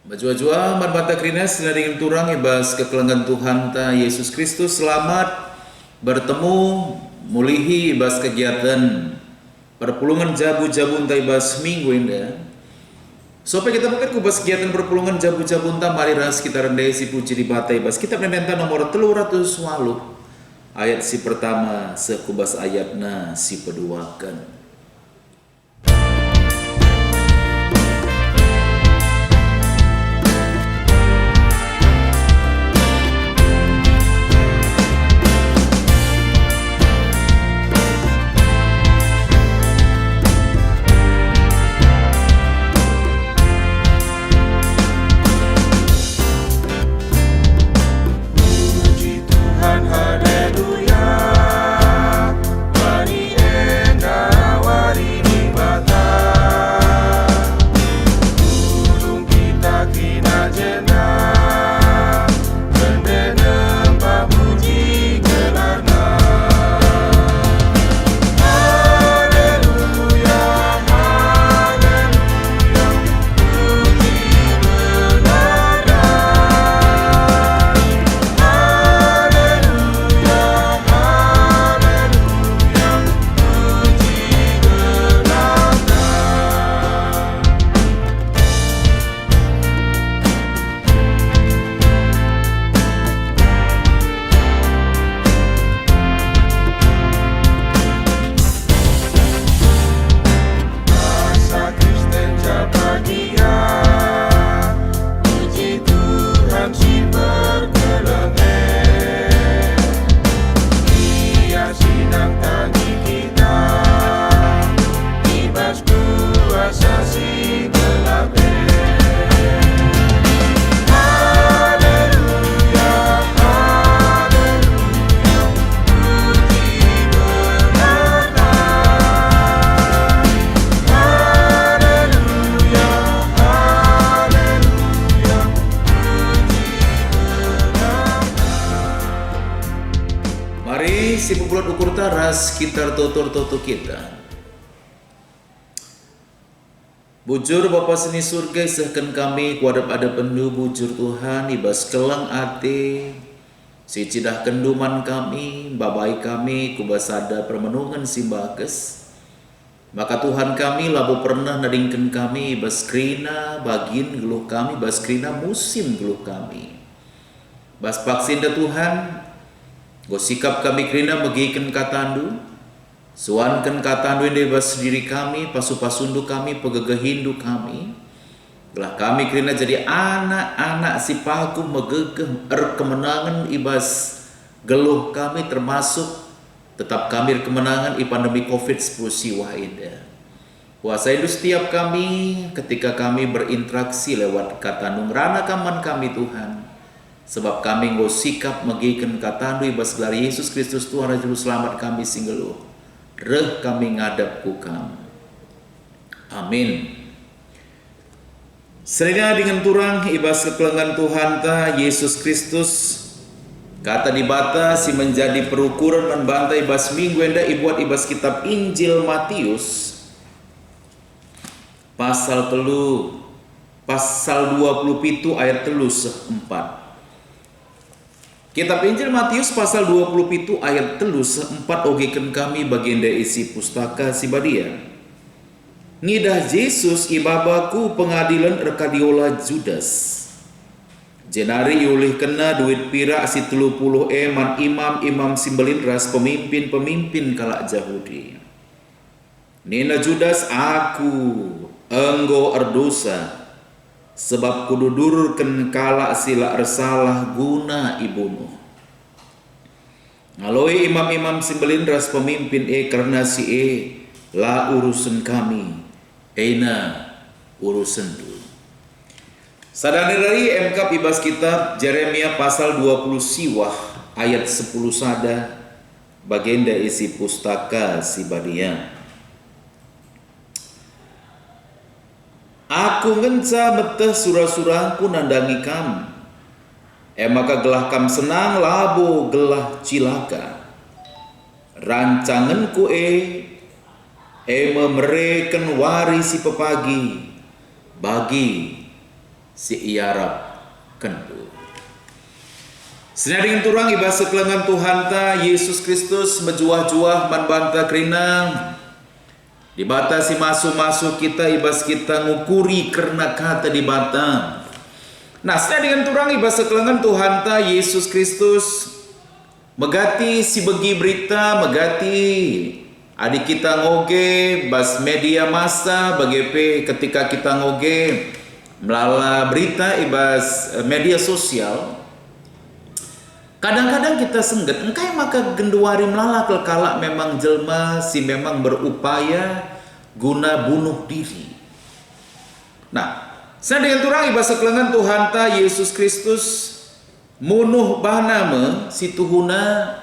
Bajua-jua marbata krinas dengan turang ibas kekelengan Tuhan ta Yesus Kristus selamat bertemu mulihi ibas kegiatan perpulungan jabu-jabun ta ibas minggu indah. Supaya kita pakai kubas kegiatan perpulungan jabu-jabun ta mari ras kita rendai si puji di bata ibas kita menenta nomor 308 ayat si pertama sekubas ayatna si peduakan. Mari si pupulat ukur taras sekitar totor-toto kita. Bujur Bapa seni surga sahkan kami kuadap ada pendu bujur Tuhan ibas kelang ate si cidah kenduman kami babai kami kubasada permenungan si bakes maka Tuhan kami labu pernah nadingkan kami bas krina bagin geluh kami bas krina musim geluh kami bas vaksin da Tuhan go sikap kami krina megiken katandu suankan katandu inde bas diri kami pasu-pasundu kami pegegehindu kami gelah kami krina jadi anak-anak si paku megegeh kemenangan ibas geluh kami termasuk tetap kami kemenangan i pandemi COVID-19 siwah ida kuasa itu setiap kami ketika kami berinteraksi lewat katandu rana kaman kami Tuhan sebab kami nggo sikap megiken katandu ibas gelar Yesus Kristus Tuhan Raja Juru Selamat kami singgeluh reh kami ngadap ku kamu. Amin. Serina dengan turang ibas kekelengan Tuhan ta Yesus Kristus kata di bata si menjadi perukuran membantai ibas minggu enda ibuat ibas kitab Injil Matius pasal 27 ayat 4. Kitab Injil Matius pasal 27 ayat 4 ogekan kami bagian dari isi pustaka si badia. Ngidah Yesus ibabaku pengadilan rekadiola Judas. Jenari yulih kena duit pira si 30 eman imam simbelin ras pemimpin kalak Yahudi. Nina Judas aku enggo erdosa sebab kudu dururken kalak sila ersalah guna ibumu. Ngaloi imam simbelin ras pemimpin karena si la urusan kami eina urusan tu. Sadani dari MK ibas kitab Jeremia pasal 20 siwah ayat 10 sada bagenda isi pustaka si badia. Aku ngenca beteh surah-surahku nandangi kam. Maka gelah kam senang labo gelah cilaka. Rancanganku memereken warisi pepagi bagi si iarap kendu. Senading turang iba sekelengan Tuhan ta Yesus Kristus menjuah-juah manbanta kerinang dibatasi masuk-masuk kita ibas kita ngukuri karena kata dibatang. Nah, senading turang iba sekelengan Tuhan ta Yesus Kristus megati si begi berita megati adik kita ngoge bas media massa bagepe ketika kita ngoge melala berita ibas media sosial. Kadang-kadang kita sengget, engkai maka genduari melala kelkala memang jelma si memang berupaya guna bunuh diri. Nah, saya dengan turang iba sekelengan Tuhan ta Yesus Kristus munuh bahnama si tuhuna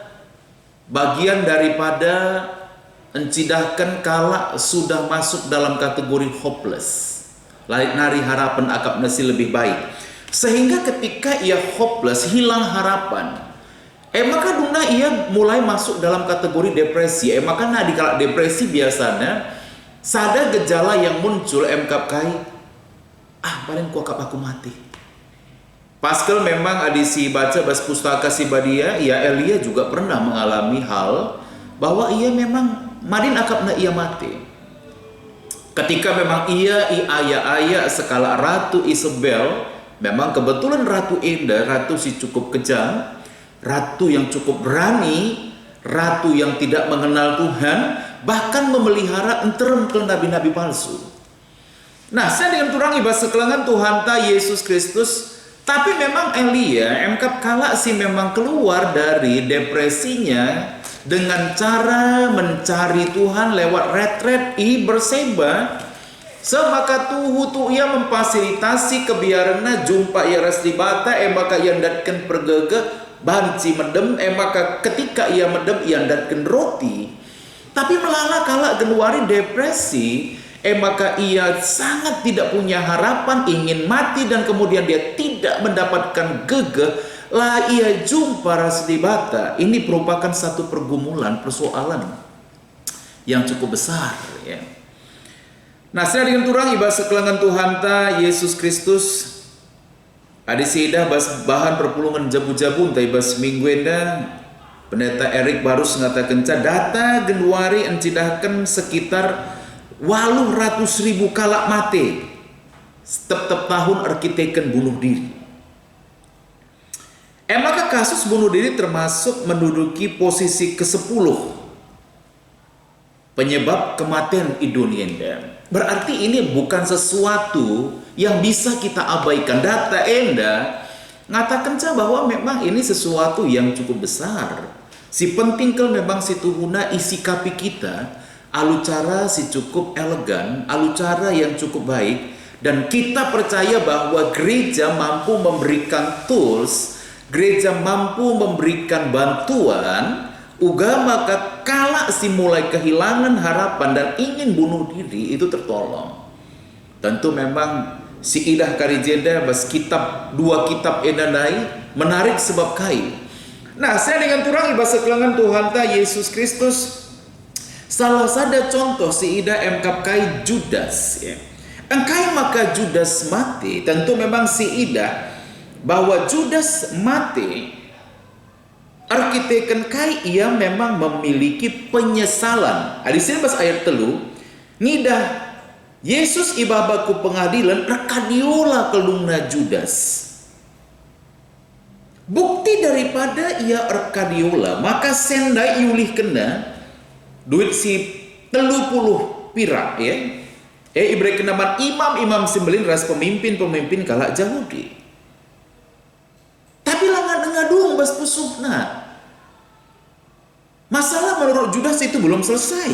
bagian daripada encidahkan kala sudah masuk dalam kategori hopeless. Lain nari harapan akap nasi lebih baik. Sehingga ketika ia hopeless, hilang harapan. Maka duna ia mulai masuk dalam kategori depresi. Maka nah di kala depresi biasanya sada gejala yang muncul kap kai paling kuakap aku mati. Pascal memang adisi baca bas pustaka si badia, ya Elia juga pernah mengalami hal bahwa ia memang madin akapna ia mati. Ketika memang ia ayah sekala Ratu Isabel, memang kebetulan Ratu Indah, ratu si cukup kejam, ratu yang cukup berani, ratu yang tidak mengenal Tuhan, bahkan memelihara enterem ke nabi-nabi palsu. Nah, saya dengan turang ibas sekelangan Tuhan ta Yesus Kristus, tapi memang Elia emkap kala si memang keluar dari depresinya dengan cara mencari Tuhan lewat retret berseba. Semaka tuhu tu ia memfasilitasi kebiarana jumpa ia ras di bata maka ia datkan pergege banci medem maka ketika ia medem ia datkan roti. Tapi melala kala genuari depresi maka ia sangat tidak punya harapan, ingin mati dan kemudian dia tidak mendapatkan gegeh lah ia jumpa ras di bata. Ini merupakan satu pergumulan, persoalan yang cukup besar ya. Nah, saya dengan turang iba sekelangan Tuhan ta Yesus Kristus adi sidah bas bahan perpulungan jabu-jabu ta iba seminggu enda pendeta Erik Barus ngatakan data Januari encidahkan sekitar 800.000 kalak mati setiap tahun arkiteken bunuh diri. Maka kasus bunuh diri termasuk menduduki posisi ke-10 penyebab kematian di dunia enda. Berarti ini bukan sesuatu yang bisa kita abaikan. Data enda ngatakan bahwa memang ini sesuatu yang cukup besar. Si penting kalau memang si tuhuna isi kapi kita, alu cara si cukup elegan, alu cara yang cukup baik, dan kita percaya bahwa gereja mampu memberikan tools, gereja mampu memberikan bantuan. Uga maka kala si mulai kehilangan harapan dan ingin bunuh diri itu tertolong. Tentu memang si idah karijenda bas kitab 2 kitab enanai menarik sebab kai. Nah, saya dengan turang iba sekelangan Tuhan ta Yesus Kristus salah sada contoh si idah emkap kai Judas ya. Engkai maka Judas mati, tentu memang si idah bahwa Judas mati arkiteken kai ia memang memiliki penyesalan. Di sini pas ayat telu ngidah Yesus ibabaku pengadilan rekadiola kelungna Judas. Bukti daripada ia rekadiola maka sendai iulih kena duit si 30 pirak ya. Ibrek kenaman imam sembelin ras pemimpin kalak Yahudi. Tapi langan ngadung bas pusuhna. Masalah menurut Judas itu belum selesai.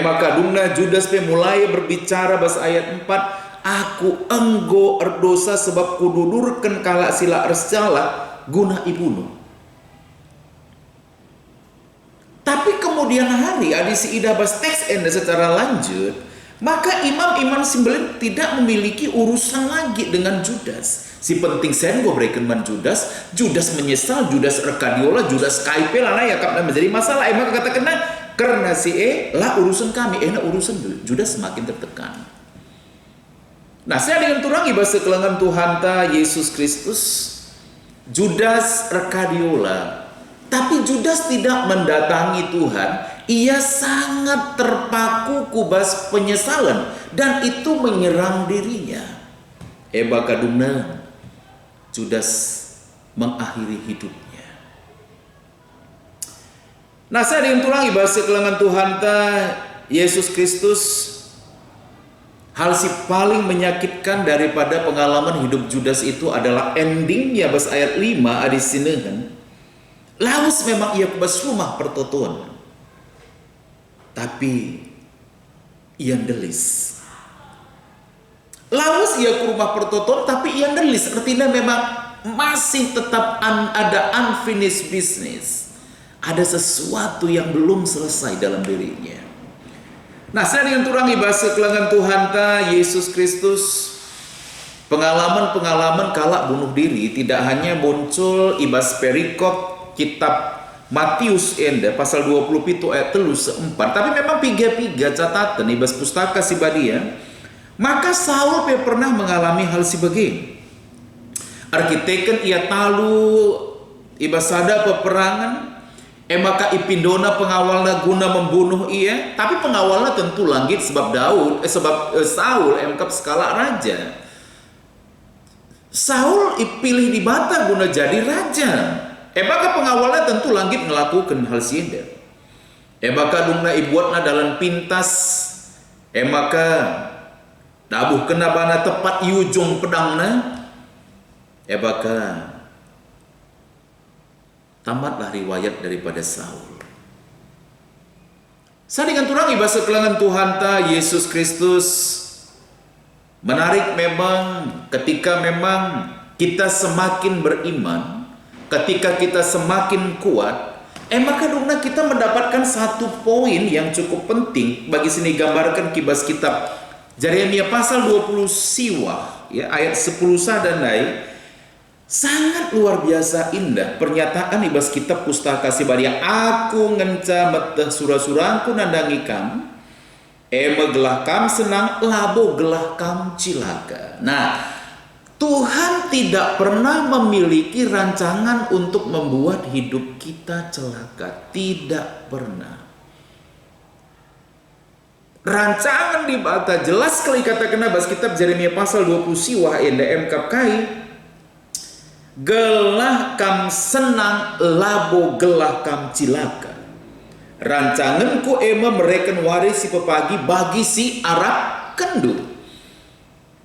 Maka dungna Judas mulai berbicara bahasa ayat 4, aku enggo erdosa sebab kududurkan kalak sila erscala guna ibunuh. Tapi kemudian hari adisi idah bas teks enda secara lanjut, maka imam sembelin tidak memiliki urusan lagi dengan Judas. Si penting sen gue berikan man Judas menyesal, Judas rekadiola, Judas kaipe lana ya karena menjadi masalah. Maka kata kena karena si lah urusan kami, urusan Judas semakin tertekan. Nah, saya dengan turangi bahasa kelangan Tuhan ta Yesus Kristus, Judas Rekadiola. Tapi Judas tidak mendatangi Tuhan, ia sangat terpaku kubas penyesalan dan itu menyerang dirinya. Eba kadungna Judas mengakhiri hidupnya. Nah, saya dengan turangi bahasa kelangan Tuhan ta Yesus Kristus, hal si paling menyakitkan daripada pengalaman hidup Judas itu adalah endingnya bas ayat 5 adi sinehan. Lawas memang ia kubas rumah pertotoan. Tapi ia delis. Lawas ia ke rumah pertotoan tapi ia delis. Artinya memang masih tetap ada unfinished business. Ada sesuatu yang belum selesai dalam dirinya. Nah, saya dengan turangi bahasa kelangan Tuhan ta Yesus Kristus, pengalaman-pengalaman kala bunuh diri tidak hanya muncul ibas perikop kitab Matius enda pasal 27 ayat 3-4, tapi memang piga-piga catatan ibas pustaka si badia. Maka Saul pernah mengalami hal si bagi. Arkiteken ia talu ibas ada peperangan. Maka ipindona pengawalnya guna membunuh ia, tapi pengawalnya tentu langit sebab Saul emkap skala raja. Saul ipilih di bata guna jadi raja. Maka pengawalnya tentu langit melakukan hal sienda. Maka dungna ibuatna dalam pintas. Maka dabuh kena bana tepat ujung pedangna. Maka tamatlah riwayat daripada Saul. Saya dengan turangi bahasa kelangan Tuhan ta Yesus Kristus, menarik memang ketika memang kita semakin beriman, ketika kita semakin kuat, maka dungna kita mendapatkan satu poin yang cukup penting bagi sini gambarkan kibas kitab Yeremia pasal 20 siwah ya ayat 10 dan naik. Sangat luar biasa indah pernyataan ibas kitab pustaka si badia. Aku ngenca meteh surah-surahku nandangi kam, gelah kam senang, labo gelah kam cilaka. Nah, Tuhan tidak pernah memiliki rancangan untuk membuat hidup kita celaka. Tidak pernah. Rancangan di bata jelas kali katakan ibas kitab Yeremia pasal 20 siwah NDM kapkai. Gelah kam senang, labo gelah kam cilaka. Rancanganku mereken warisi pepagi bagi si Arab kendu.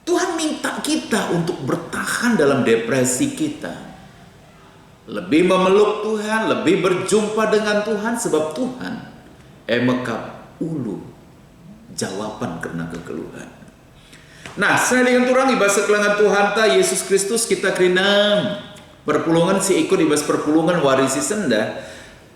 Tuhan minta kita untuk bertahan dalam depresi kita. Lebih memeluk Tuhan, lebih berjumpa dengan Tuhan, sebab Tuhan mekap ulu jawaban karena kekeluhan. Nah, saya dengan turangi bahasa kelangan Tuhan ta Yesus Kristus kita kerinam perpulungan si ikut ibas perpulungan warisi senda.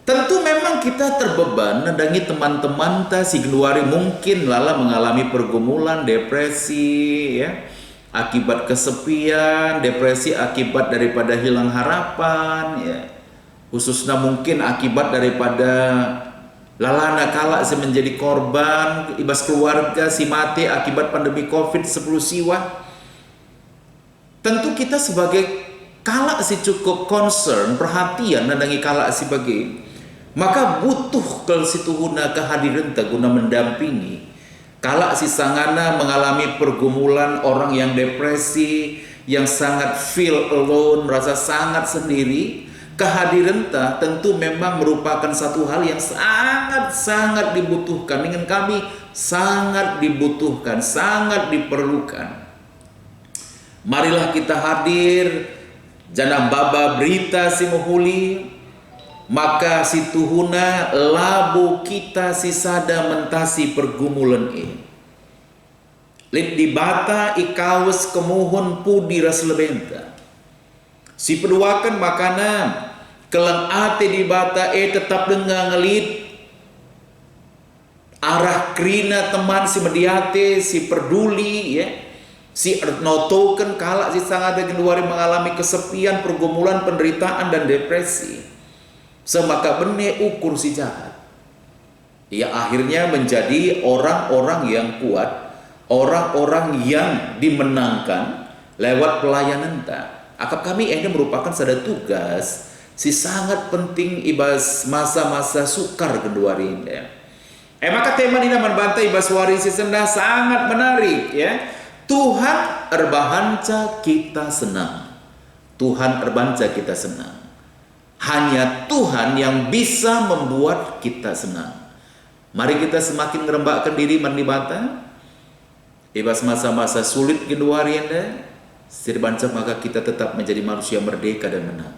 Tentu memang kita terbeban nadangi teman-teman ta si geluari mungkin lala mengalami pergumulan, depresi ya, akibat kesepian, depresi akibat daripada hilang harapan ya. Khususnya mungkin akibat daripada lalana kala si menjadi korban ibas keluarga si mati akibat pandemi COVID-10 siwa. Tentu kita sebagai kala si cukup concern, perhatian nandangi kala si bagi, maka butuh kalau si tuhuna kehadiran ta guna mendampingi. Kala si sangana mengalami pergumulan, orang yang depresi, yang sangat feel alone, merasa sangat sendiri. Kehadiran ta tentu memang merupakan satu hal yang sangat dibutuhkan. Dengan kami sangat dibutuhkan, sangat diperlukan. Marilah kita hadir jana baba berita si muhuli, maka si tuhuna labu kita si sada mentasi pergumulan ini. Lid di bata ikawes kemuhun pudi ras lebenta. Si peduakan makanan kelang ate di bata tetap dengar ngelit arah krina teman si mediate si peduli ya, si notoken kala si sangat ada luar mengalami kesepian, pergumulan, penderitaan dan depresi. Semaka bene ukur si jahat. Ia akhirnya menjadi orang-orang yang kuat, orang-orang yang dimenangkan lewat pelayanan ta. Akap kami ini merupakan sada tugas si sangat penting ibas masa-masa sukar kedua rinda. Maka tema ini bantai ibas warisi sendah sangat menarik ya. Tuhan erbahanca kita senang. Tuhan erbanca kita senang. Hanya Tuhan yang bisa membuat kita senang. Mari kita semakin merembakkan diri menibata. Ibas masa-masa sulit kedua rinda. Sirbanca maka kita tetap menjadi manusia merdeka dan menang.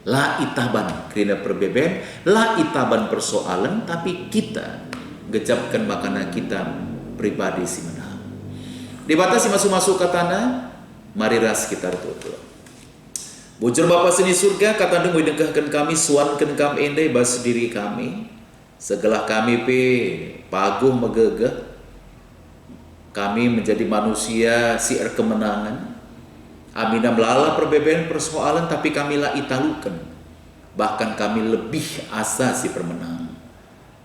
La itaban kerana perbeben, la itaban persoalan, tapi kita gejapkan makanan kita pribadi si menang. Dibatasi masuk-masuk ke tanah, mari ras kita tutup. Bujur Bapa seni surga, kata dengu dengkahkan kami, suankan kami endai bas diri kami, segala kami paguh megegeh, kami menjadi manusia si kemenangan. Amina melala perbedaan persoalan, tapi kami lah italukan. Bahkan kami lebih asa si permenang.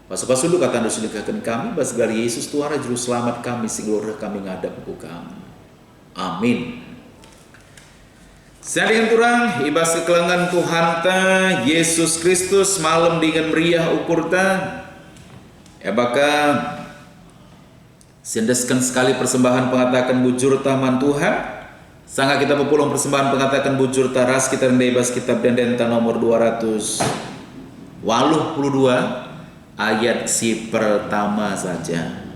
Pas-pas dulu kata anda sedekahkan kami, bas dari Yesus Tuhan juru selamat kami, si glorah kami ngadap ku kami. Amin. Saya dengan turang, ibas kekelangan Tuhan ta, Yesus Kristus malam dengan meriah ukur ta. Ya bakal sendeskan sekali persembahan pengatakan bujur taman Tuhan. Sangat kita berpulung persembahan pengatakan bujur taras kita bebas kitab dan denta nomor 282 ayat si pertama saja.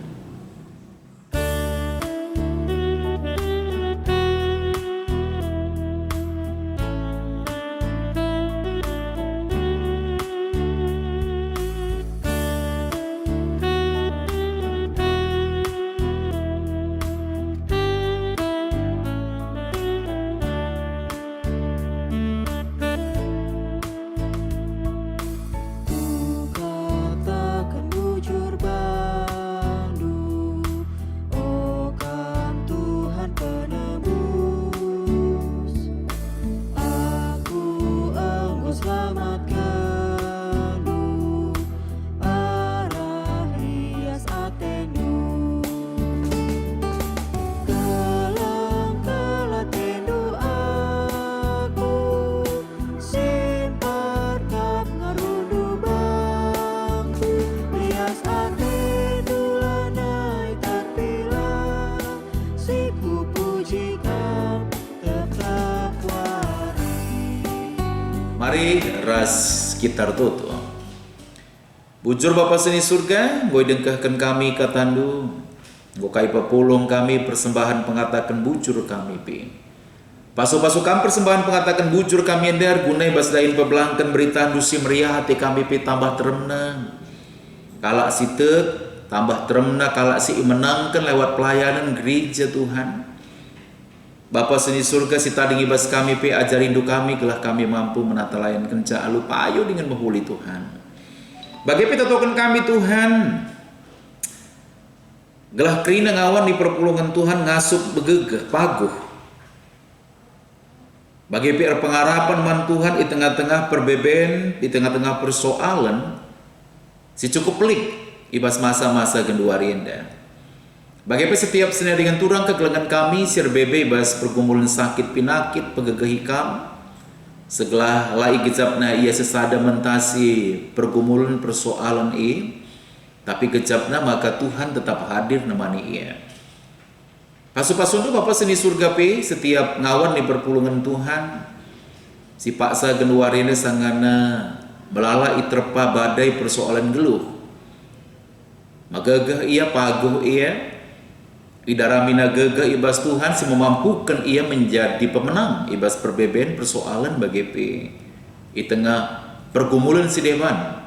Mari ras kita tutup. Bujur Bapa seni surga, gue dengkahkan kami katandu, gue kai papulung kami persembahan pengatakan bujur kami pi. Pasu-pasukan persembahan pengatakan bujur kami endar gunai basdain pebelangkan berita dusi meriah hati kami pi tambah teremna. Kalak si tambah teremna, kalak si menangkan lewat pelayanan gereja Tuhan. Bapa seni surga si tadi ngibas kami pe ajar rindu kami gelah kami mampu menata layan kenca alu payo dengan menghuli Tuhan. Bagi pita token kami Tuhan, gelah kerina ngawan di perpulungan Tuhan ngasup begegeh paguh. Bagi pihak pengharapan man Tuhan di tengah-tengah perbeben, di tengah-tengah persoalan, si cukup pelik ibas masa-masa gendua rinda. Bagaimana setiap seni dengan turang kegelangan kami sir bebas pergumulan sakit pinakit pegegeh hikam segala lai gejapna ia sesada mentasi pergumulan persoalan tapi gejapna maka Tuhan tetap hadir nemani ia. Pasu-pasundu Bapa seni surga setiap ngawan di perpulungan Tuhan si paksa genuarina sangana melala iterpa badai persoalan geluh magagah ia paguh ia Idaramina gega ibas Tuhan si memampukan ia menjadi pemenang ibas perbeben persoalan bagi di tengah pergumulan si dewan.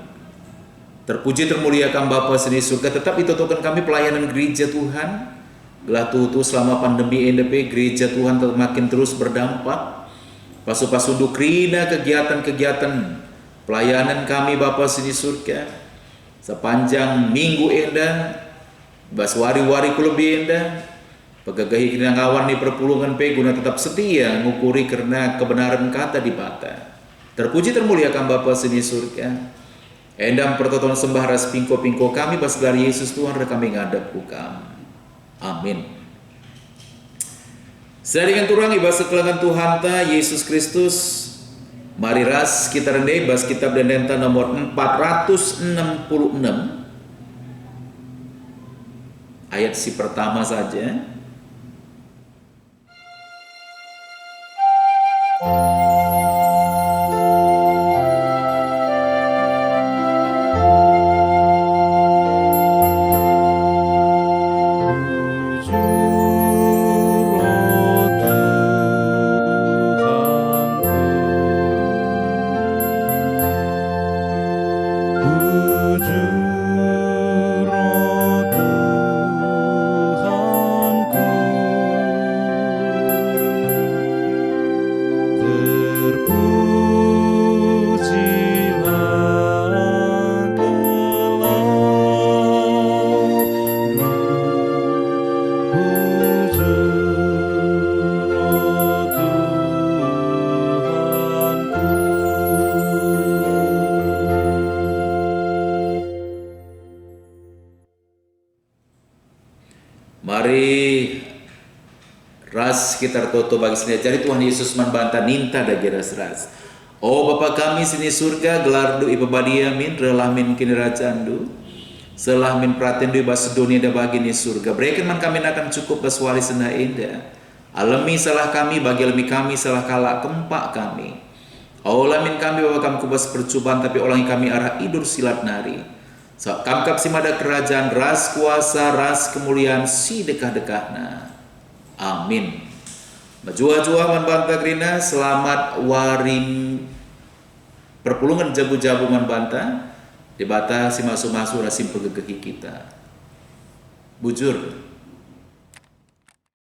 Terpuji termuliakan Bapa seni surga, tetap ditutukan kami pelayanan gereja Tuhan. Gelah tutu selama pandemi NDP gereja Tuhan makin terus berdampak. Pasu-pasundu krina kegiatan-kegiatan pelayanan kami Bapa seni surga sepanjang minggu endah. Bas wari-wari ku lebih indah pegagahi kena ngawan di perpulungan guna tetap setia ngukuri karena kebenaran kata di bata. Terpuji termuliakan Bapa seni surga. Endam pertoton sembah ras pingko-pingko kami bas dari Yesus Tuhan kami ngadap ku kami. Amin. Sedangkan turang ibas sekelangan Tuhan ta Yesus Kristus, mari ras kita rendai bas kitab Dendenta nomor 466 ayat si pertama saja. Mari ras kita toto bagi sini cari Tuhan Yesus membantah ninta dagi ras. Oh Bapa kami sini surga gelar du ibabadia min relah min kini racandu selah min pratendu bas dunia da bagi ni surga berikan man kami akan cukup bas wali sena indah alami salah kami bagi alami kami salah kalak kempak kami oh lamin kami Bapa kami kubas percobaan tapi ulangi kami arah idur silat nari. So, kamkap si mada kerajaan ras kuasa ras kemuliaan si dekah-dekahna. Amin. Majua-jua membantah grina selamat waring perpulungan jabu-jabu membantah dibata si masu-masu rasim pegegeki kita. Bujur